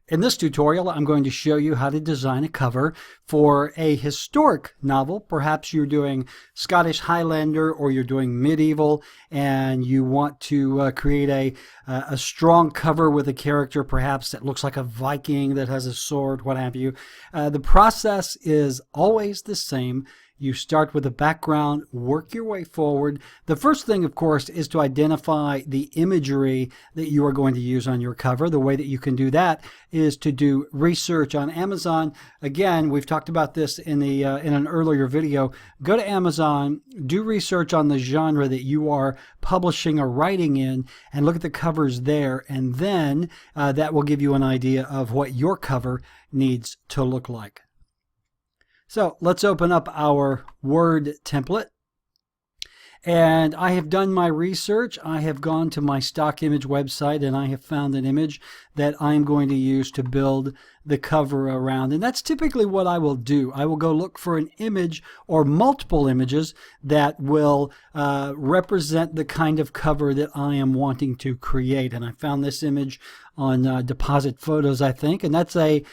In this tutorial, I'm going to show you how to design a cover for a historic novel. Perhaps you're doing Scottish Highlander or you're doing medieval and you want to create a strong cover with a character perhaps that looks like a Viking that has a sword, what have you. The process is always the same. You start with a background, work your way forward. The first thing, of course, is to identify the imagery that you are going to use on your cover. The way that you can do that is to do research on Amazon. Again, we've talked about this in an earlier video. Go to Amazon, do research on the genre that you are publishing or writing in, and look at the covers there, and then that will give you an idea of what your cover needs to look like. So let's open up our Word template. And I have done my research. I have gone to my stock image website and I have found an image that I'm going to use to build the cover around. And that's typically what I will do. I will go look for an image or multiple images that will represent the kind of cover that I am wanting to create. And I found this image on Deposit Photos, I think, and that's a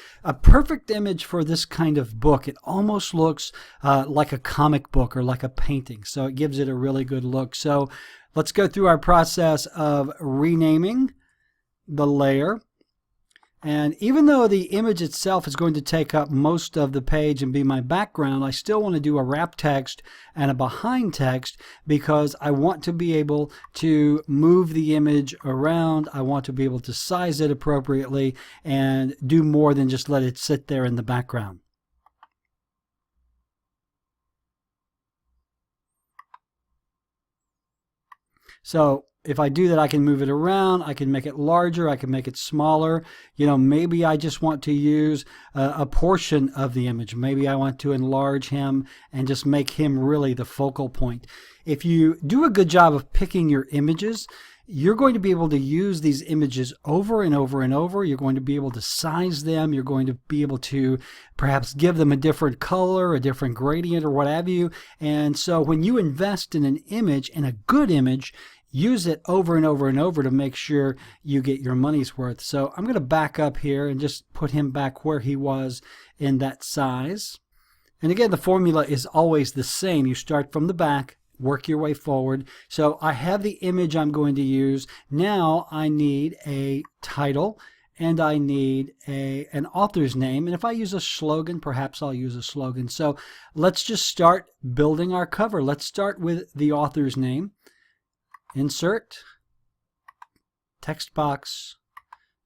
perfect image for this kind of book. It almost looks like a comic book or like a painting, so it gives it a really good look. So let's go through our process of renaming the layer. And even though the image itself is going to take up most of the page and be my background, I still want to do a wrap text and a behind text because I want to be able to move the image around. I want to be able to size it appropriately and do more than just let it sit there in the background. So if I do that, I can move it around, I can make it larger, I can make it smaller. You know, maybe I just want to use a portion of the image. Maybe I want to enlarge him and just make him really the focal point. If you do a good job of picking your images, you're going to be able to use these images over and over and over. You're going to be able to size them. You're going to be able to perhaps give them a different color, a different gradient, or what have you. And so when you invest in an image, and a good image, use it over and over and over to make sure you get your money's worth. So I'm going to back up here and just put him back where he was in that size. And again, the formula is always the same. You start from the back, work your way forward. So I have the image I'm going to use. Now I need a title and I need an author's name. And if I use a slogan, perhaps I'll use a slogan. So let's just start building our cover. Let's start with the author's name. Insert, text box,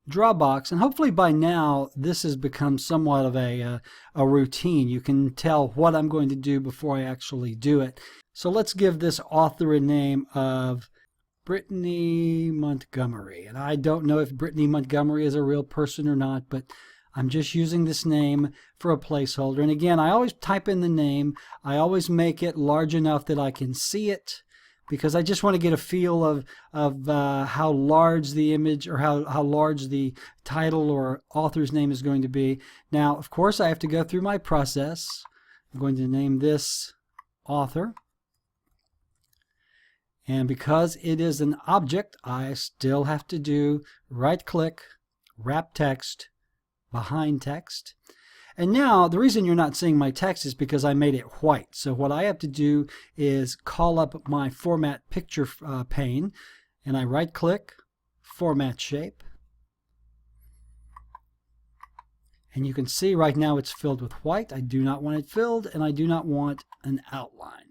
draw box, and hopefully by now this has become somewhat of a routine. You can tell what I'm going to do before I actually do it. So let's give this author a name of Brittany Montgomery. And I don't know if Brittany Montgomery is a real person or not, but I'm just using this name for a placeholder. And again, I always type in the name. I always make it large enough that I can see it, because I just want to get a feel of how large the image or how large the title or author's name is going to be. Now, of course, I have to go through my process. I'm going to name this author. And because it is an object, I still have to do right-click, wrap text, behind text. And now, the reason you're not seeing my text is because I made it white. So what I have to do is call up my Format Picture pane, and I right-click, Format Shape. And you can see right now it's filled with white. I do not want it filled, and I do not want an outline.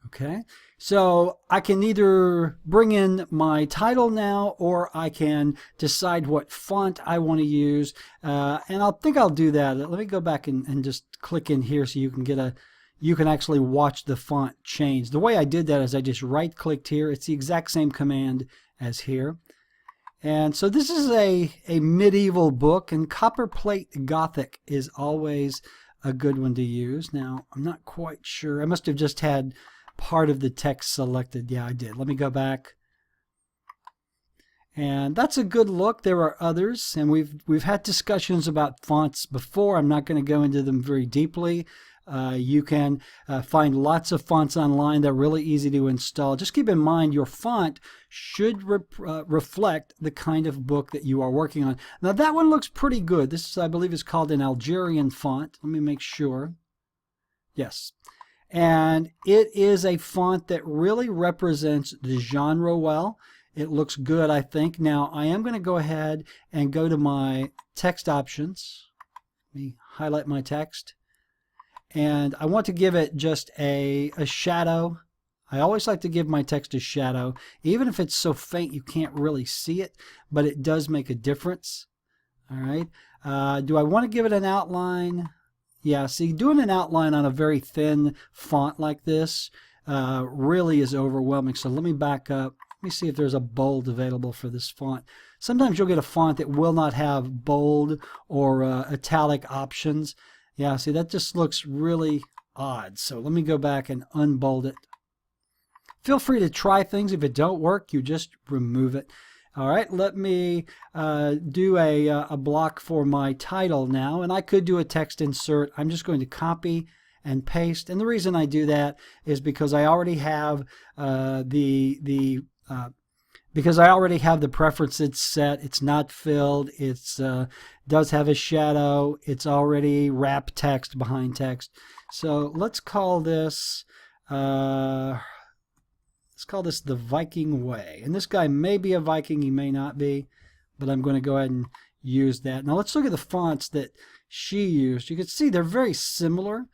Okay, so I can either bring in my title now, or I can decide what font I want to use, and I think I'll do that. Let me go back and just click in here so you can actually watch the font change. The way I did that is I just right-clicked here. It's the exact same command as here. And so this is a medieval book, and copperplate Gothic is always a good one to use. Now, I'm not quite sure. I must have just had part of the text selected. Yeah, I did. Let me go back. And that's a good look. There are others, and we've had discussions about fonts before. I'm not going to go into them very deeply. You can find lots of fonts online. They're really easy to install. Just keep in mind your font should reflect the kind of book that you are working on. Now that one looks pretty good. This, I believe, is called an Algerian font. Let me make sure. Yes. And it is a font that really represents the genre well. It looks good, I think. Now, I am going to go ahead and go to my text options. Let me highlight my text. And I want to give it just a shadow. I always like to give my text a shadow, even if it's so faint you can't really see it, but it does make a difference. All right. Do I want to give it an outline? Yeah, see, doing an outline on a very thin font like this really is overwhelming. So let me back up. Let me see if there's a bold available for this font. Sometimes you'll get a font that will not have bold or italic options. Yeah, see, that just looks really odd. So let me go back and unbold it. Feel free to try things. If it don't work, you just remove it. All right, let me do a block for my title now, and I could do a text insert. I'm just going to copy and paste, and the reason I do that is because I already have because I already have the preferences set. It's not filled. It's does have a shadow. It's already wrap text behind text. So let's call this. Let's call this the Viking Way. And this guy may be a Viking, he may not be, but I'm going to go ahead and use that. Now let's look at the fonts that she used. You can see they're very similar.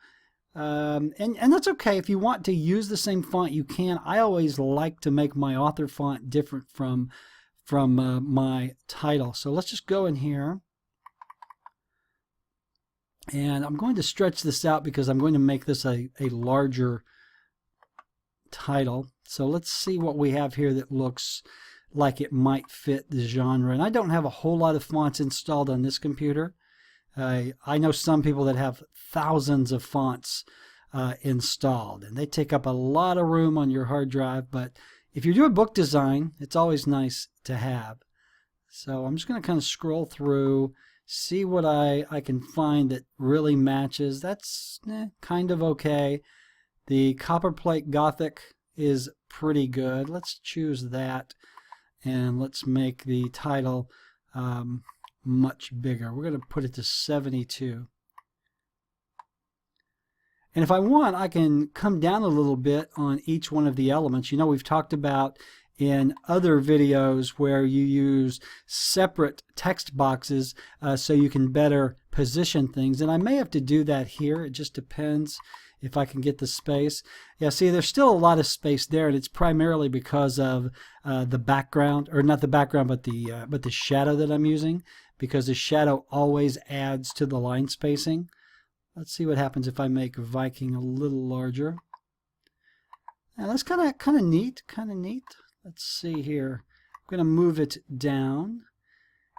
And that's okay. If you want to use the same font, you can. I always like to make my author font different from my title. So let's just go in here. And I'm going to stretch this out because I'm going to make this a larger title. So let's see what we have here that looks like it might fit the genre. And I don't have a whole lot of fonts installed on this computer. I know some people that have thousands of fonts installed, and they take up a lot of room on your hard drive. But if you do a book design, it's always nice to have. So I'm just going to kind of scroll through, see what I can find that really matches. That's kind of okay. The Copperplate Gothic is pretty good. Let's choose that, and let's make the title much bigger. We're going to put it to 72. And if I want, I can come down a little bit on each one of the elements. You know, we've talked about in other videos where you use separate text boxes so you can better position things. And I may have to do that here. It just depends if I can get the space. Yeah, see, there's still a lot of space there, and it's primarily because of the background, or not the background, but the shadow that I'm using, because the shadow always adds to the line spacing. Let's see what happens if I make Viking a little larger. Now that's kind of neat, Let's see here. I'm going to move it down.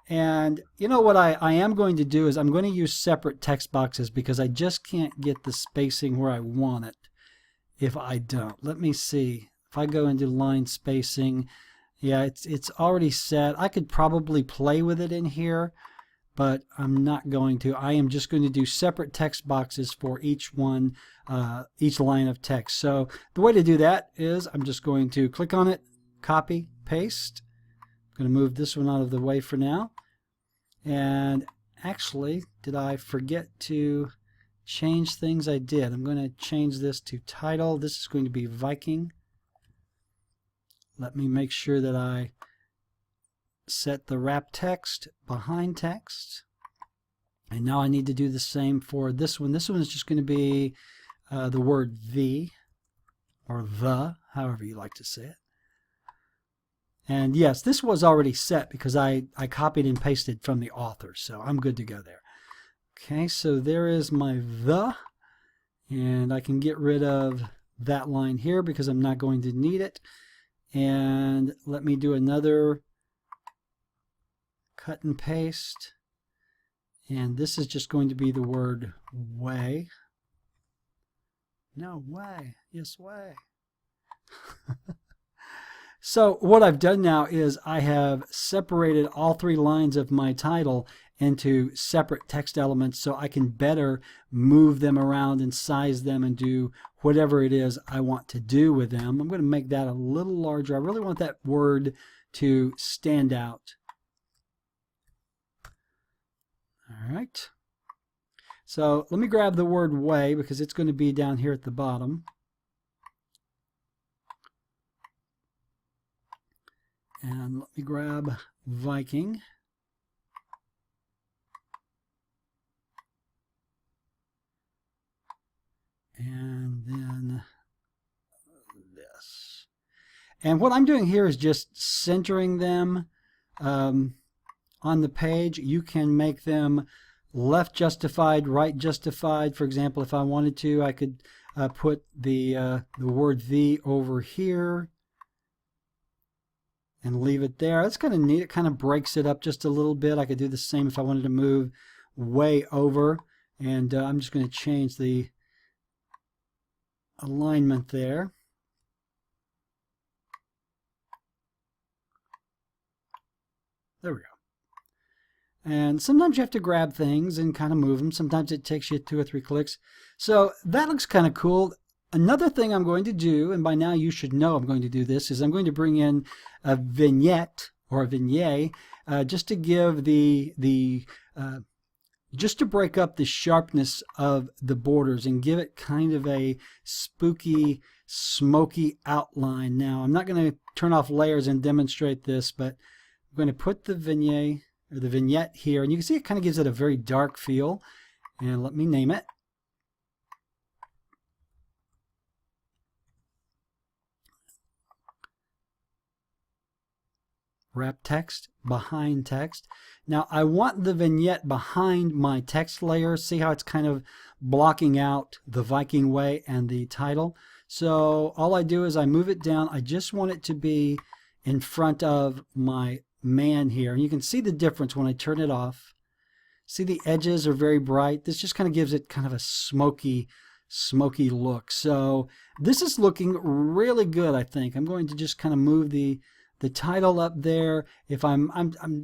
And you know what I am going to do is I'm going to use separate text boxes because I just can't get the spacing where I want it if I don't. Let me see. If I go into line spacing, yeah, it's already set. I could probably play with it in here, but I'm not going to. I am just going to do separate text boxes for each one, each line of text. So the way to do that is I'm just going to click on it, copy, paste. I'm going to move this one out of the way for now. And actually, did I forget to change things? I did. I'm going to change this to title. This is going to be Viking. Let me make sure that I set the wrap text behind text. And now I need to do the same for this one. This one is just going to be the word the, or the, however you like to say it. And yes, this was already set because I copied and pasted from the author, so I'm good to go there. Okay, so there is my the, and I can get rid of that line here because I'm not going to need it. And let me do another cut and paste. And this is just going to be the word way. No, way. Yes, way. So what I've done now is I have separated all 3 lines of my title into separate text elements so I can better move them around and size them and do whatever it is I want to do with them. I'm going to make that a little larger. I really want that word to stand out. All right. So let me grab the word way because it's going to be down here at the bottom. And let me grab Viking. And then this. And what I'm doing here is just centering them on the page. You can make them left justified, right justified. For example, if I wanted to, I could put the word the over here and leave it there. That's kind of neat. It kind of breaks it up just a little bit. I could do the same if I wanted to move way over. And I'm just going to change the alignment there. There we go. And sometimes you have to grab things and kind of move them. Sometimes it takes you 2 or 3 clicks. So that looks kind of cool. Another thing I'm going to do, and by now you should know I'm going to do this, is I'm going to bring in a vignette or a vignette just to give just to break up the sharpness of the borders and give it kind of a spooky, smoky outline. Now, I'm not going to turn off layers and demonstrate this, but I'm going to put the vignette or the vignette here, and you can see it kind of gives it a very dark feel. And let me name it. Wrap text behind text. Now I want the vignette behind my text layer. See how it's kind of blocking out the Viking Way and the title. So all I do is I move it down. I just want it to be in front of my man here. And you can see the difference when I turn it off. See, the edges are very bright. This just kind of gives it kind of a smoky look. So this is looking really good, I think. I'm going to just kind of move the title up there. If I'm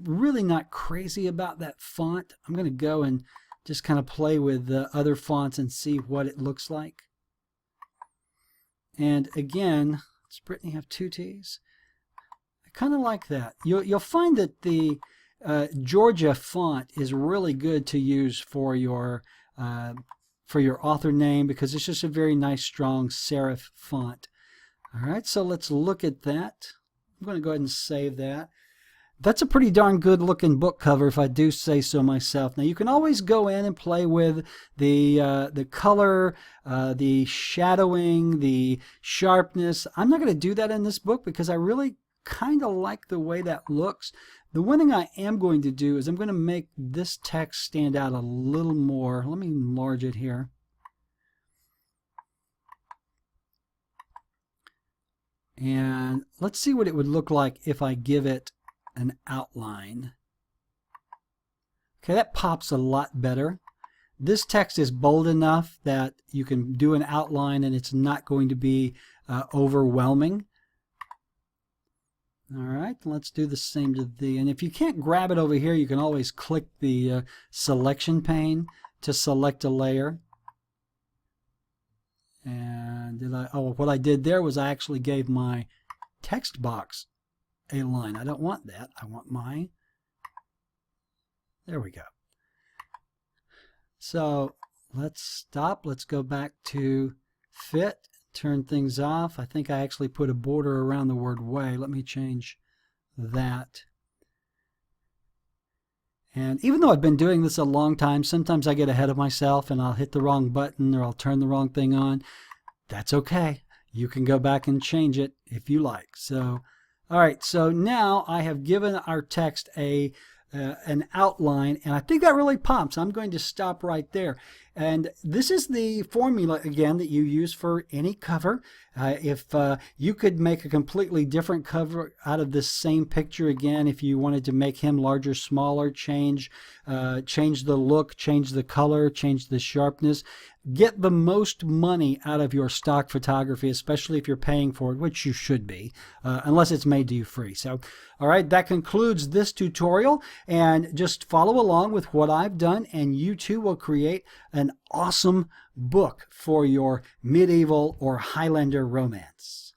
really not crazy about that font, I'm going to go and just kind of play with the other fonts and see what it looks like. And again, does Brittany have 2 T's? I kind of like that. You'll find that the Georgia font is really good to use for your author name because it's just a very nice, strong serif font. All right, so let's look at that. I'm going to go ahead and save that. That's a pretty darn good looking book cover if I do say so myself. Now you can always go in and play with the color, the shadowing, the sharpness. I'm not going to do that in this book because I really kind of like the way that looks. The one thing I am going to do is I'm going to make this text stand out a little more. Let me enlarge it here. And let's see what it would look like if I give it an outline. Okay, that pops a lot better. This text is bold enough that you can do an outline and it's not going to be overwhelming. All right, let's do the same to the, and if you can't grab it over here, you can always click the selection pane to select a layer. And what I did there was I actually gave my text box a line. I don't want that. I want my, there we go. So let's stop. Let's go back to fit, turn things off. I think I actually put a border around the word way. Let me change that. And even though I've been doing this a long time, sometimes I get ahead of myself and I'll hit the wrong button or I'll turn the wrong thing on. That's okay. You can go back and change it if you like. So, all right. So now I have given our text an outline, and I think that really pops. I'm going to stop right there. And this is the formula, again, that you use for any cover. If you could make a completely different cover out of this same picture, again, if you wanted to make him larger, smaller, change the look, change the color, change the sharpness, get the most money out of your stock photography, especially if you're paying for it, which you should be, unless it's made to you free. So, all right, that concludes this tutorial, and just follow along with what I've done, and you too will create an awesome book for your medieval or Highlander romance.